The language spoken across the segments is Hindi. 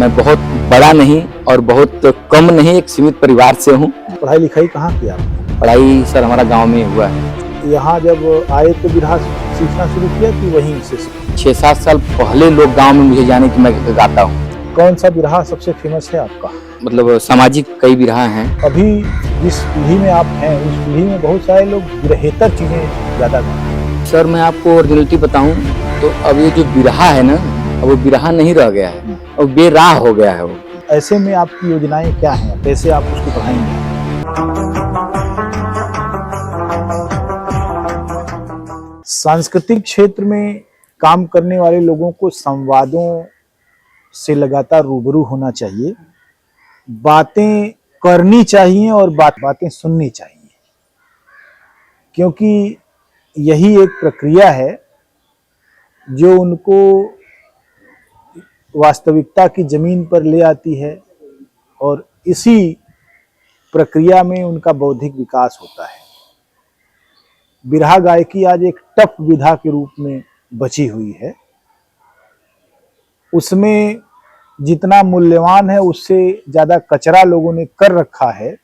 मैं बहुत बड़ा नहीं और बहुत कम नहीं, एक सीमित परिवार से हूँ। पढ़ाई लिखाई कहाँ की आपने? पढ़ाई सर हमारा गांव में हुआ है। यहाँ जब आए तो बिरहा सीखना शुरू किया कि वहीं से सीखा? 6-7 साल पहले लोग गांव में मुझे जाने की मैं गाता हूँ। कौन सा बिरहा सबसे फेमस है आपका? मतलब सामाजिक कई बिरहा हैं। अभी जिस पीढ़ी में आप हैं उस पीढ़ी में बहुत सारे लोग बिरहेतर चीजें ज्यादा गाते हैं। सर मैं आपको ओरिजिनलिटी बताऊं तो अब ये जो बिरहा है ना, अब वो बिरहा नहीं रह गया है, अब बेराह हो गया है वो। ऐसे में आपकी योजनाएं क्या हैं? कैसे आप उसको पढ़ाएंगे? सांस्कृतिक क्षेत्र में काम करने वाले लोगों को संवादों से लगातार रूबरू होना चाहिए, बातें करनी चाहिए और बातें सुननी चाहिए, क्योंकि यही एक प्रक्रिया है जो उनको वास्तविकता की जमीन पर ले आती है और इसी प्रक्रिया में उनका बौद्धिक विकास होता है। बिरहा गायकी आज एक टफ विधा के रूप में बची हुई है। उसमें जितना मूल्यवान है उससे ज़्यादा कचरा लोगों ने कर रखा है,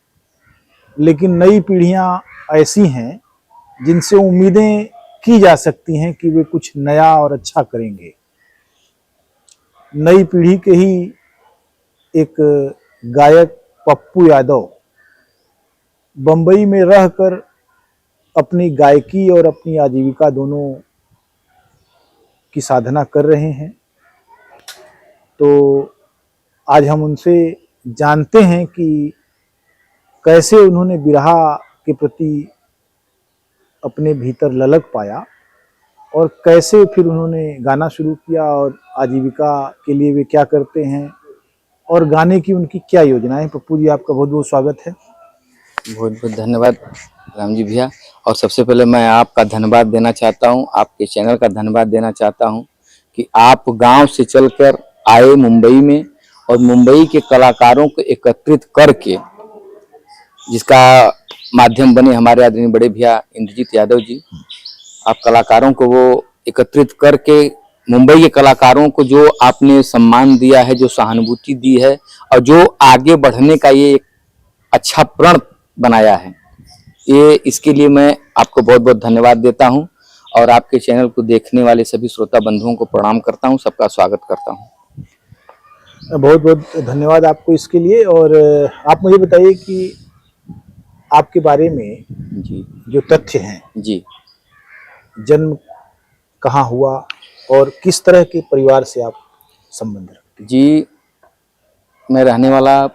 लेकिन नई पीढ़ियां ऐसी हैं जिनसे उम्मीदें की जा सकती हैं कि वे कुछ नया और अच्छा करेंगे। नई पीढ़ी के ही एक गायक पप्पू यादव बंबई में रहकर अपनी गायकी और अपनी आजीविका दोनों की साधना कर रहे हैं। तो आज हम उनसे जानते हैं कि कैसे उन्होंने बिरहा के प्रति अपने भीतर ललक पाया और कैसे फिर उन्होंने गाना शुरू किया और आजीविका के लिए वे क्या करते हैं और गाने की उनकी क्या योजना है। पप्पू जी, आपका बहुत बहुत स्वागत है। बहुत बहुत धन्यवाद राम जी भैया। और सबसे पहले मैं आपका धन्यवाद देना चाहता हूँ, आपके चैनल का धन्यवाद देना चाहता हूँ कि आप गांव से चलकर आए मुंबई में और मुंबई के कलाकारों को एकत्रित करके, जिसका माध्यम बने हमारे आदरणीय बड़े भैया इंद्रजीत यादव जी। आप कलाकारों को वो एकत्रित करके मुंबई के कलाकारों को जो आपने सम्मान दिया है, जो सहानुभूति दी है और जो आगे बढ़ने का ये एक अच्छा प्रण बनाया है, ये इसके लिए मैं आपको बहुत बहुत धन्यवाद देता हूं और आपके चैनल को देखने वाले सभी श्रोता बंधुओं को प्रणाम करता हूं, सबका स्वागत करता हूं। बहुत बहुत धन्यवाद आपको इसके लिए। और आप मुझे बताइए कि आपके बारे में जी जो तथ्य हैं, जी जन्म कहाँ हुआ और किस तरह के परिवार से आप संबंध रखते हैं? जी, मैं रहने वाला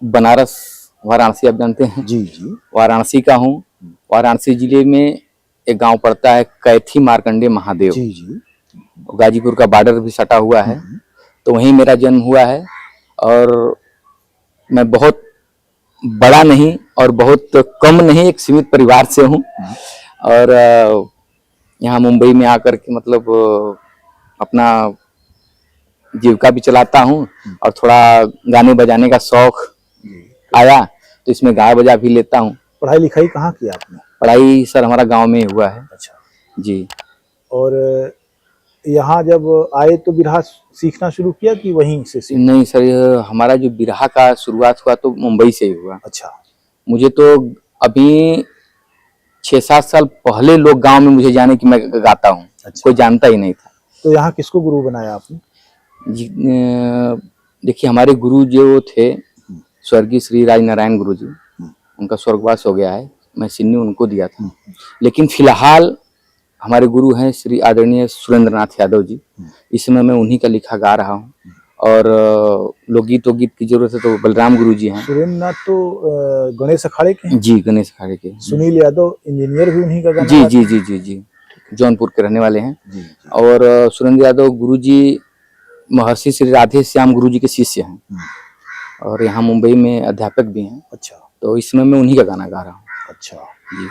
बनारस वाराणसी, आप जानते हैं। जी जी। वाराणसी का हूँ। वाराणसी जिले में एक गांव पड़ता है कैथी मार्कंडे महादेव। जी जी। गाजीपुर का बॉर्डर भी सटा हुआ है, तो वहीं मेरा जन्म हुआ है। और मैं बहुत बड़ा नहीं और बहुत कम नहीं, एक सीमित परिवार से हूँ। और यहाँ मुंबई में आकर के मतलब अपना जीविका भी चलाता हूँ और थोड़ा गाने बजाने का शौक आया तो इसमें गा बजा भी लेता हूँ। पढ़ाई लिखाई कहाँ की आपने? पढ़ाई सर हमारा गांव में हुआ है। अच्छा जी। और यहाँ जब आए तो बिरहा सीखना शुरू किया कि वहीं से सीखा? नहीं सर, हमारा जो बिरहा का शुरुआत हुआ तो मुंबई से ही हुआ। अच्छा। मुझे तो अभी 6-7 साल पहले लोग गांव में मुझे जाने की मैं गाता हूँ। अच्छा। कोई जानता ही नहीं था। तो यहाँ किसको गुरु बनाया आपने? जी, देखिए हमारे गुरु जो थे स्वर्गीय श्री राजनारायण गुरु जी, उनका स्वर्गवास हो गया है, मैं सिन्नी उनको दिया था। लेकिन फिलहाल हमारे गुरु हैं श्री आदरणीय सुरेंद्रनाथ यादव जी। इस समय मैं उन्हीं का लिखा गा रहा हूँ। और लोकगीत वोगीत की जरूरत है तो बलराम गुरु जी हैं। सुरेंद्रनाथ तो गणेश अखाड़े के हैं? जी, गणेश अखाड़े के। सुनील यादव इंजीनियर भी उन्हीं का गाना जी गाते जी हैं? जी जी जी, जौनपुर के रहने वाले हैं। जी। और सुरेंद्र यादव गुरु जी महर्षि श्री राधे श्याम गुरु जी के शिष्य हैं और यहाँ मुंबई में अध्यापक भी हैं। अच्छा। तो इस समय मैं उन्हीं का गाना गा रहा हूँ। अच्छा जी।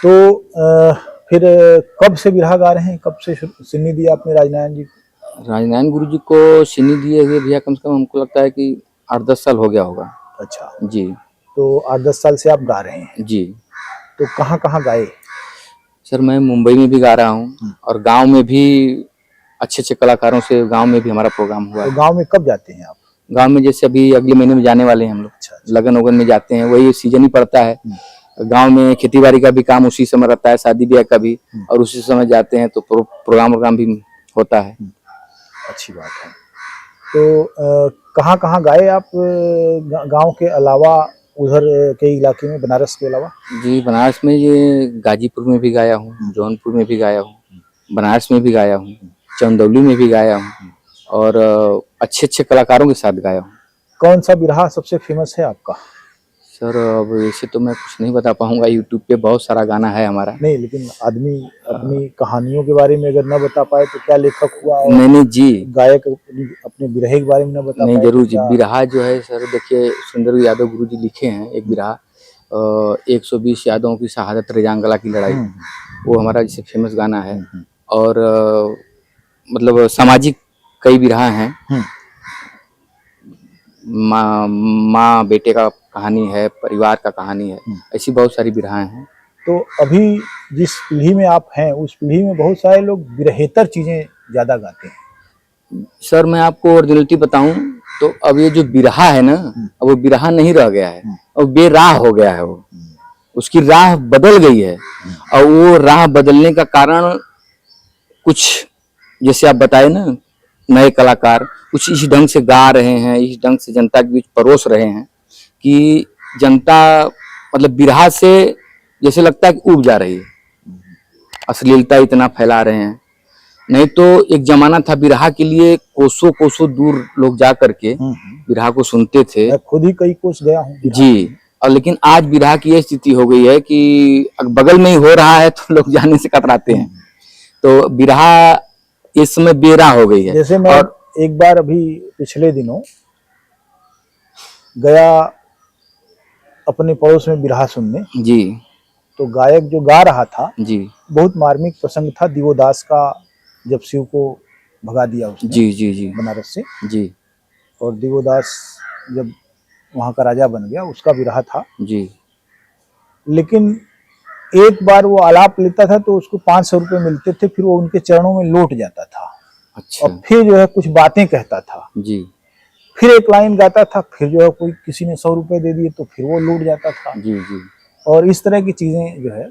तो फिर कब से बिरहा गा रहे हैं? कब से सिन्नी दिया आपने राजनारायण जी को? राजनारायण गुरु जी को सिन्नी दिए हुए भैया कम से कम हमको लगता है कि 8-10 साल हो गया होगा। अच्छा जी। तो 8-10 साल से आप गा रहे हैं? जी। तो कहाँ कहाँ गाए? सर मैं मुंबई में भी गा रहा हूँ और गांव में भी अच्छे अच्छे कलाकारों से गांव में भी हमारा प्रोग्राम हुआ तो है। गांव में कब जाते हैं आप? गांव में जैसे अभी अगले महीने में जाने वाले हैं हम लोग। अच्छा, अच्छा। लगन वगन में जाते हैं, वही सीजन ही पड़ता है। गांव में खेती बाड़ी का भी काम उसी समय रहता है, शादी ब्याह का भी, और उसी समय जाते हैं तो प्रोग्राम भी होता है। अच्छी बात है। तो कहाँ कहाँ गाए आप गांव के अलावा, उधर के इलाके में, बनारस के अलावा? जी बनारस में ये गाजीपुर में भी गाया हूँ, जौनपुर में भी गाया हूँ, बनारस में भी गाया हूँ, चंदौली में भी गाया हूँ, और अच्छे अच्छे कलाकारों के साथ गाया हूँ। कौन सा बिरहा सबसे फेमस है आपका? सर अब ऐसे तो मैं कुछ नहीं बता पाऊंगा, यूट्यूब पे बहुत सारा गाना है हमारा। नहीं, लेकिन आदमी अपनी कहानियों के बारे में अगर न बता पाए तो क्या लेखक हुआ, और नहीं जी, गायक अपने बिरहे के बारे में न बता नहीं पाए जरूर तो जी। क्या? बिरहा जो है सर, देखिए सुंदर यादव गुरु जी लिखे हैं एक बिरहा, 120 यादवों की शहादत रेजांगला की लड़ाई, वो हमारा जैसे फेमस गाना है। और मतलब सामाजिक कई बिरहा हैं, माँ बेटे का कहानी है, परिवार का कहानी है, ऐसी बहुत सारी बिरहाएं हैं। तो अभी जिस पीढ़ी में आप हैं, उस पीढ़ी में बहुत सारे लोग बिरहेतर चीजें ज्यादा गाते हैं। सर मैं आपको ओरिजिनलिटी बताऊं तो अब ये जो बिरहा है ना, अब वो बिरहा नहीं रह गया है, अब बेराह हो गया है। वो उसकी राह बदल गई है, और वो राह बदलने का कारण कुछ, जैसे आप बताए ना, नए कलाकार कुछ इस ढंग से गा रहे हैं, इस ढंग से जनता के बीच परोस रहे हैं कि जनता मतलब बिरहा से जैसे लगता है कि उब जा रही है, अश्लीलता इतना फैला रहे हैं। नहीं तो एक जमाना था बिरहा के लिए कोसों कोसों दूर लोग जा करके बिरहा को सुनते थे। मैं खुद ही कई कोस गया हूँ जी, और लेकिन आज बिरहा की यह स्थिति हो गई है कि बगल में ही हो रहा है तो लोग जाने से कतराते हैं। तो बिरहा इस समय बेराह हो गई है। जैसे मैं एक बार अभी पिछले दिनों गया अपने पड़ोस में बिरहा सुनने जी, तो गायक जो गा रहा था जी, बहुत मार्मिक प्रसंग था, दिवोदास का, जब शिव को भगा दिया उसने जी, जी, जी, बनारस से, जी, और दिवोदास जब वहां का राजा बन गया, उसका बिरहा था। जी, लेकिन एक बार वो आलाप लेता था तो उसको 500 रुपये मिलते थे, फिर वो उनके चरणों में लौट जाता था। अच्छा, और फिर जो है कुछ बातें कहता था, जी, फिर एक लाइन गाता था, फिर जो है कोई किसी ने 100 रुपये दे दिए तो फिर वो लौट जाता था। जी, जी। और इस तरह की चीजें जो है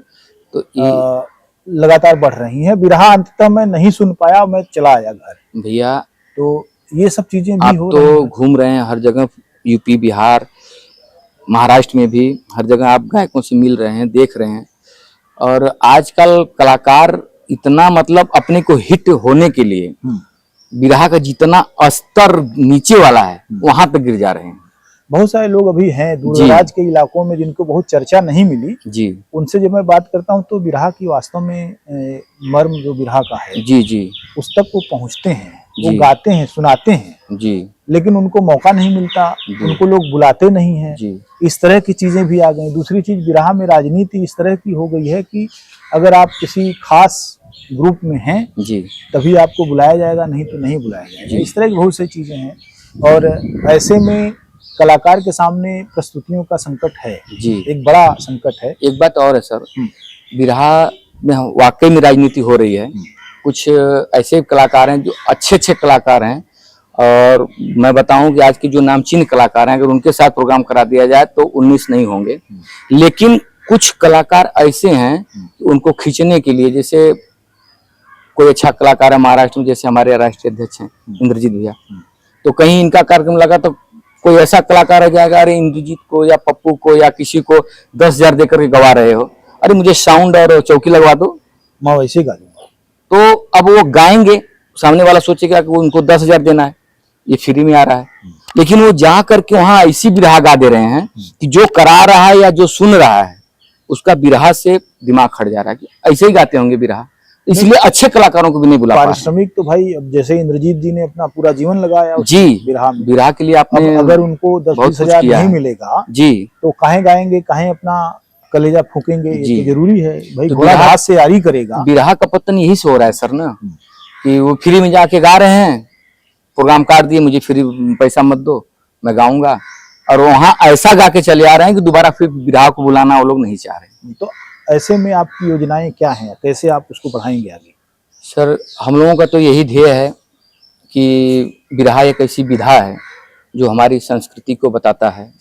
तो लगातार बढ़ रही हैं। बिरहा अंततः मैं नहीं सुन पाया, मैं चला आया घर। भैया तो ये सब चीजें भी आप हो तो रही हैं। घूम रहे हैं हर जगह, यूपी, बिहार, महाराष्ट्र में भी हर जगह आप गायकों से मिल रहे हैं, देख रहे हैं। और आजकल कलाकार इतना मतलब अपने को हिट होने के लिए बिरहा का जितना स्तर नीचे वाला है वहां तक गिर जा रहे हैं। बहुत सारे लोग अभी हैं दूर दराज के इलाकों में जिनको बहुत चर्चा नहीं मिली जी, उनसे जब मैं बात करता हूं तो बिरहा की वास्तव में मर्म जो बिरहा का है, जी, जी, उस तक वो पहुंचते हैं, वो जी, गाते हैं, सुनाते हैं, जी, लेकिन उनको मौका नहीं मिलता, उनको लोग बुलाते नहीं हैं। जी, इस तरह की चीजें भी आ गई। दूसरी चीज, बिरहा में राजनीति इस तरह की हो गई है कि अगर आप किसी खास ग्रुप में हैं जी, तभी आपको बुलाया जाएगा, नहीं तो नहीं बुलाया जाएगा। इस तरह की बहुत सी चीजें हैं, और ऐसे में कलाकार के सामने प्रस्तुतियों का संकट है, जी। एक बड़ा संकट है। एक बात और है सर, बिरहा में वाकई में राजनीति हो रही है। कुछ ऐसे कलाकार हैं जो अच्छे अच्छे कलाकार हैं, और मैं बताऊं कि आज के जो नामचीन कलाकार हैं, अगर उनके साथ प्रोग्राम करा दिया जाए तो 19 नहीं होंगे। लेकिन कुछ कलाकार ऐसे हैं कि उनको खींचने के लिए, जैसे कोई अच्छा कलाकार है महाराष्ट्र में, जैसे हमारे राष्ट्रीय अध्यक्ष हैं इंद्रजीत भैया, तो कहीं इनका कार्यक्रम लगा तो कोई ऐसा कलाकार आ जाएगा, अरे इंद्रजीत को या पप्पू को या किसी को 10,000 देकर के गवा रहे हो, अरे मुझे साउंड और चौकी लगवा दो, मैं वैसे गा दूंगा। तो अब वो गाएंगे, सामने वाला सोचेगा कि उनको 10,000 देना है, ये फ्री में आ रहा है। लेकिन वो जा करके वहां ऐसी बिरहा गा दे रहे हैं कि जो करा रहा है या जो सुन रहा है उसका बिरहा से दिमाग खड़ जा रहा है कि ऐसे ही गाते होंगे बिरहा, इसलिए अच्छे कलाकारों को भी नहीं बुला पा रहे। पारिश्रमिक तो भाई, अब जैसे इंद्रजीत जी ने अपना पूरा जीवन लगाया जी, बिरहा में, बिरहा के लिए आपने अगर उनको 10-20 हजार नहीं मिलेगा जी, तो काहे गाएंगे, काहे अपना कलेजा फूकेंगे? ये तो जरूरी है भाई, तो घोड़ा घास से यारी करेगा। बिरहा का पतन यही से हो रहा है सर ना, कि वो फ्री में जाके गा रहे हैं, प्रोग्राम काट दिए, मुझे फ्री पैसा मत दो, मैं गाऊंगा, और वहां ऐसा गा के चले आ रहे हैं कि दोबारा फिर बिरहा को बुलाना वो लोग नहीं चाह रहे। तो ऐसे में आपकी योजनाएं क्या हैं, कैसे आप उसको बढ़ाएंगे आगे? सर, हम लोगों का तो यही ध्येय है कि बिरहा एक ऐसी विधा है जो हमारी संस्कृति को बताता है,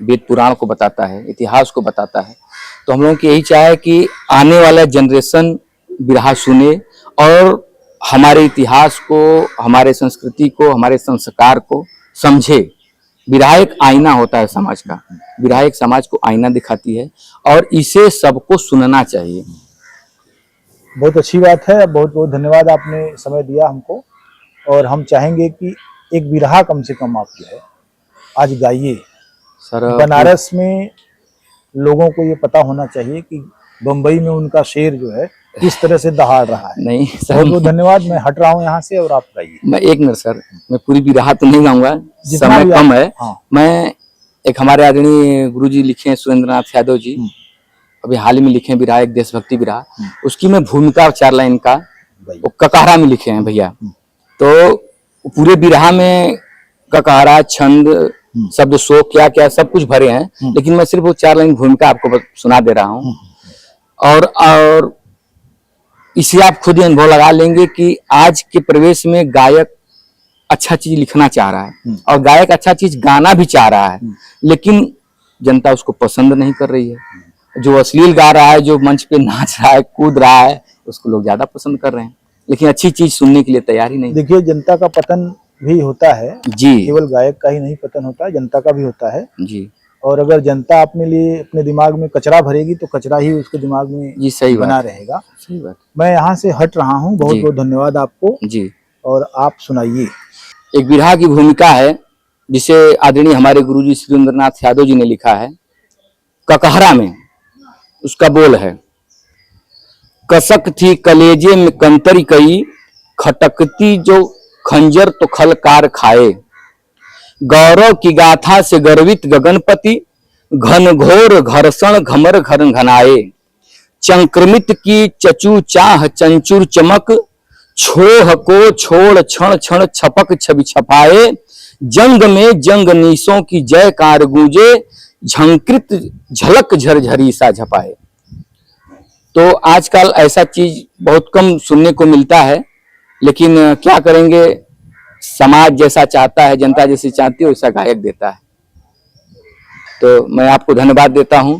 वेद पुराण को बताता है, इतिहास को बताता है। तो हम लोगों की यही चाह है कि आने वाला जनरेशन बिरहा सुने और हमारे इतिहास को, हमारे संस्कृति को, हमारे संस्कार को समझे। बिरहा एक आईना होता है समाज का, बिरहा एक समाज को आईना दिखाती है और इसे सबको सुनना चाहिए। बहुत अच्छी बात है, बहुत बहुत धन्यवाद, आपने समय दिया हमको। और हम चाहेंगे कि एक बिरहा कम से कम आप जो है आज गाइए। सर, बनारस में लोगों को ये पता होना चाहिए कि बम्बई में उनका शेर जो है किस तरह से दहाड़ रहा है। नहीं सर, बहुत बहुत धन्यवाद। मैं हट रहा हूँ यहाँ से और आप गाइए। मैं एक मिनट सर, मैं पूरी बिरहा तो नहीं गाऊंगा, जितना भी समय कम है। हाँ। मैं एक हमारे आदरणीय गुरुजी लिखे हैं सुरेंद्रनाथ यादव जी, अभी हाल ही में लिखे हैं बिरहा, एक देशभक्ति बिरहा, उसकी मैं भूमिका 4 लाइन का वो ककहरा में लिखे हैं भैया। तो पूरे बिरहा में ककहरा, छंद, शब्द शोक क्या क्या सब कुछ भरे हैं, लेकिन मैं सिर्फ वो 4 लाइन भूमिका आपको सुना दे रहा हूँ। और इसे आप खुद ही अनुभव लगा लेंगे कि आज के प्रवेश में गायक अच्छा चीज लिखना चाह रहा है और गायक अच्छा चीज गाना भी चाह रहा है, लेकिन जनता उसको पसंद नहीं कर रही है। जो अश्लील गा रहा है, जो मंच पे नाच रहा है, कूद रहा है, उसको लोग ज्यादा पसंद कर रहे हैं, लेकिन अच्छी चीज सुनने के लिए तैयार ही नहीं। देखिए, जनता का पतन भी होता है जी, केवल गायक का ही नहीं पतन होता है, जनता का भी होता है जी। और अगर जनता अपने लिए अपने दिमाग में कचरा भरेगी तो कचरा ही उसके दिमाग में जी, सही बना बात, रहेगा। सही बात। मैं यहाँ से हट रहा हूँ। बहुत जी। बहुत धन्यवाद आपको। जी, और आप सुनाइए। एक बिरहा की भूमिका है जिसे आदरणीय हमारे गुरुजी सुरेंद्रनाथ यादव जी ने लिखा है। ककहरा में उसका बोल है, कसक थी कलेजे में कंतरी कई, खटकती जो खंजर तो खलकार खाए। गौरव की गाथा से गर्वित गगनपति, घनघोर घर्षण घमर घन घनाए। चंक्रमित की चचू चाह चंचुर चमक, छोह को छोड़ क्षण क्षण छपक छवि छपाए। जंग में जंग नीसों की जयकार गूंजे, झंकृत झलक झरझरी सा झपाए। तो आजकल ऐसा चीज बहुत कम सुनने को मिलता है, लेकिन क्या करेंगे, समाज जैसा चाहता है, जनता जैसी चाहती है वैसा गायक देता है। तो मैं आपको धन्यवाद देता हूं